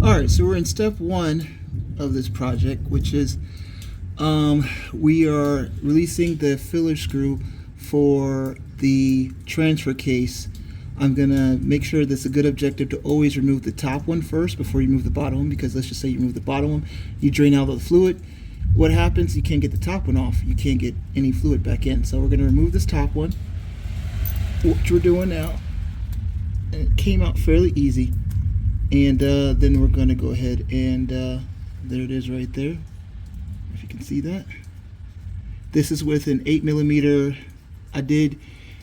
Alright, so we're in step one of this project, which is we are releasing the filler screw for the transfer case. I'm going to make sure that's a good objective to always remove the top one first before you move the bottom one, because let's just say you remove the bottom one, you drain out all the fluid. What happens, you can't get the top one off. You can't get any fluid back in. So we're going to remove this top one, which we're doing now. And it came out fairly easy. And then we're going to go ahead and there it is right there, if you can see that. This is with an 8mm. I did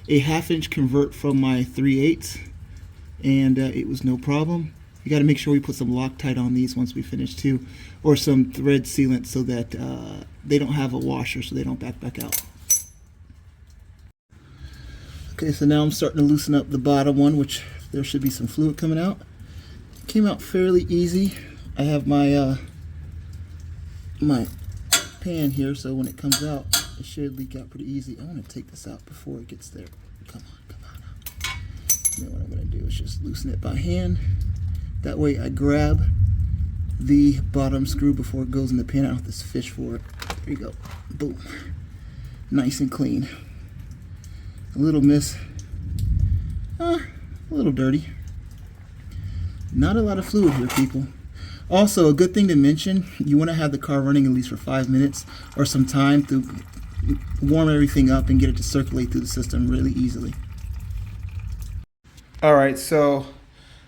a 1/2 inch convert from my 3/8, and it was no problem. You got to make sure we put some Loctite on these once we finish too, or some thread sealant so that they don't have a washer, so they don't back out. Okay, so now I'm starting to loosen up the bottom one, which there should be some fluid coming out. Came out fairly easy. I have my my pan here, so when it comes out, it should leak out pretty easy. I want to take this out before it gets there. Come on now. Then what I'm going to do is just loosen it by hand. That way I grab the bottom screw before it goes in the pan. I don't have this fish for it. There you go. Boom. Nice and clean. A little a little dirty. Not a lot of fluid here, people. Also, a good thing to mention, you want to have the car running at least for 5 minutes or some time to warm everything up and get it to circulate through the system really easily. Alright, so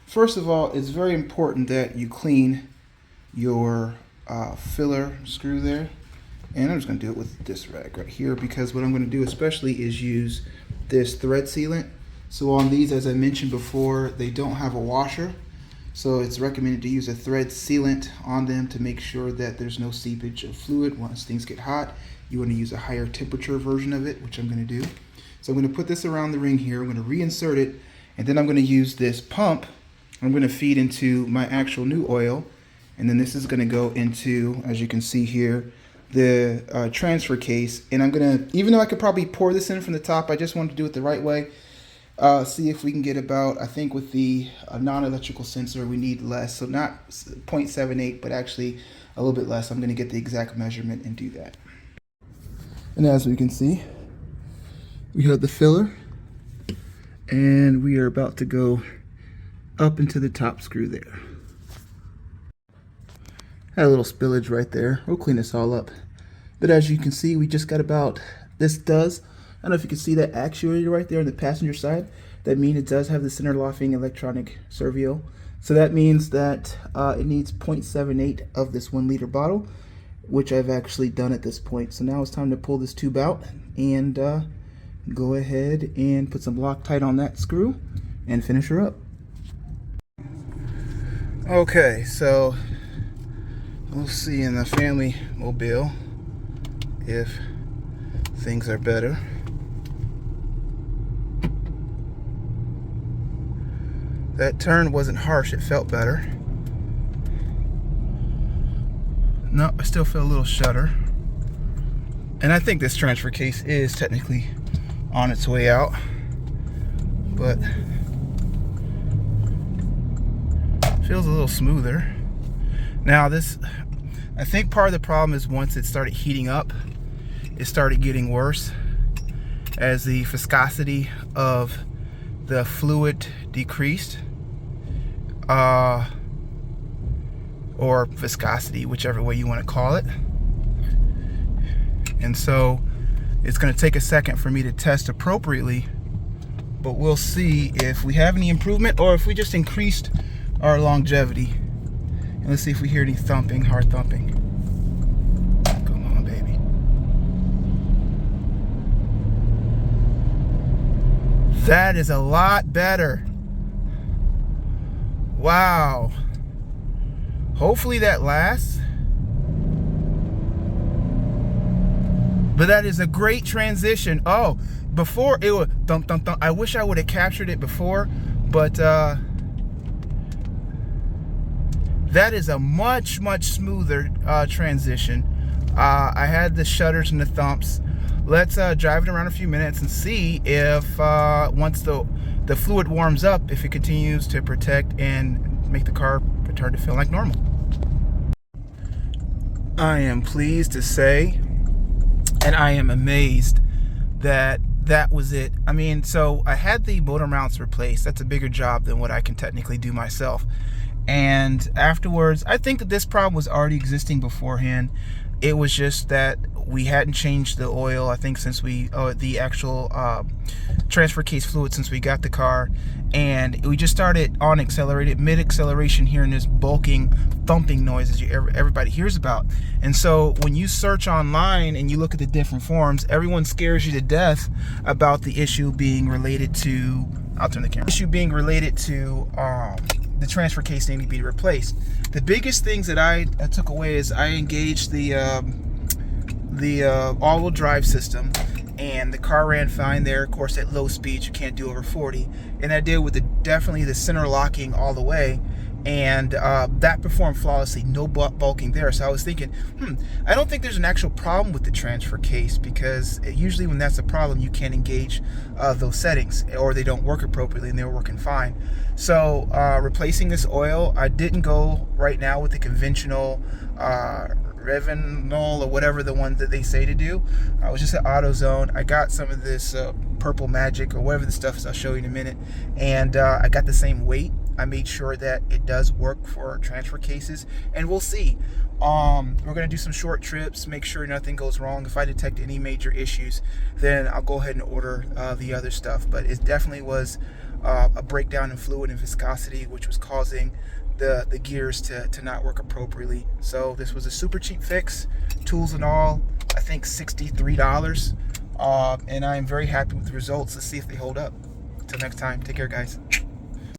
first of all, it's very important that you clean your filler screw there. And I'm just going to do it with this rag right here, because what I'm going to do especially is use this thread sealant. So on these, as I mentioned before, they don't have a washer. So it's recommended to use a thread sealant on them to make sure that there's no seepage of fluid. Once things get hot, you want to use a higher temperature version of it, which I'm going to do. So I'm going to put this around the ring here. I'm going to reinsert it, and then I'm going to use this pump. I'm going to feed into my actual new oil, and then this is going to go into, as you can see here, the transfer case. And I'm going to, even though I could probably pour this in from the top, I just wanted to do it the right way. See if we can get about, I think with the non-electrical sensor we need less, so not 0.78 but actually a little bit less. I'm going to get the exact measurement and do that. And as we can see, we have the filler, and we are about to go up into the top screw there. Had a little spillage right there. We'll clean this all up. But as you can see, we just got about, this does, I don't know if you can see that actuator right there on the passenger side. That means it does have the center locking electronic servo. So that means that it needs 0.78 of this 1 liter bottle, which I've actually done at this point. So now it's time to pull this tube out and go ahead and put some Loctite on that screw and finish her up. Okay, so we'll see in the family mobile if things are better. That turn wasn't harsh, it felt better. No, I still feel a little shudder. And I think this transfer case is technically on its way out, but feels a little smoother. Now this, I think part of the problem is once it started heating up, it started getting worse as the viscosity of the fluid decreased, or viscosity, whichever way you want to call it. And so it's going to take a second for me to test appropriately, but we'll see if we have any improvement or if we just increased our longevity. And let's see if we hear any thumping, hard thumping. Come on, baby. That is a lot better. Wow. Hopefully that lasts. But that is a great transition. Oh, before it would thump, thump, thump. I wish I would have captured it before, but that is a much, much smoother transition. I had the shudders and the thumps. Let's drive it around a few minutes and see if once the fluid warms up, if it continues to protect and make the car return to feeling like normal. I am pleased to say, and I am amazed that that was it. I mean, so I had the motor mounts replaced. That's a bigger job than what I can technically do myself. And afterwards, I think that this problem was already existing beforehand. It was just that we hadn't changed the oil, I think, since the actual transfer case fluid since we got the car. And we just started on accelerated, mid-acceleration, hearing this bulking, thumping noise that everybody hears about. And so when you search online and you look at the different forums, everyone scares you to death about the issue being related to, I'll turn the camera, issue being related to the transfer case needing to be replaced. The biggest things that I took away is I engaged the all-wheel drive system, and the car ran fine there. Of course, at low speeds you can't do over 40, and I did with definitely the center locking all the way, and that performed flawlessly, no bulking there. So I was thinking, I don't think there's an actual problem with the transfer case, because usually when that's a problem, you can't engage those settings, or they don't work appropriately, and they were working fine. So replacing this oil, I didn't go right now with the conventional Revenol or whatever the one that they say to do. I was just at AutoZone. I got some of this Purple Magic or whatever the stuff is, I'll show you in a minute, and I got the same weight. I made sure that it does work for transfer cases, and we'll see. We're gonna do some short trips, make sure nothing goes wrong. If I detect any major issues, then I'll go ahead and order the other stuff. But it definitely was a breakdown in fluid and viscosity, which was causing the gears to not work appropriately. So this was a super cheap fix, tools and all, I think $63. And I am very happy with the results. Let's see if they hold up. Until next time, take care, guys.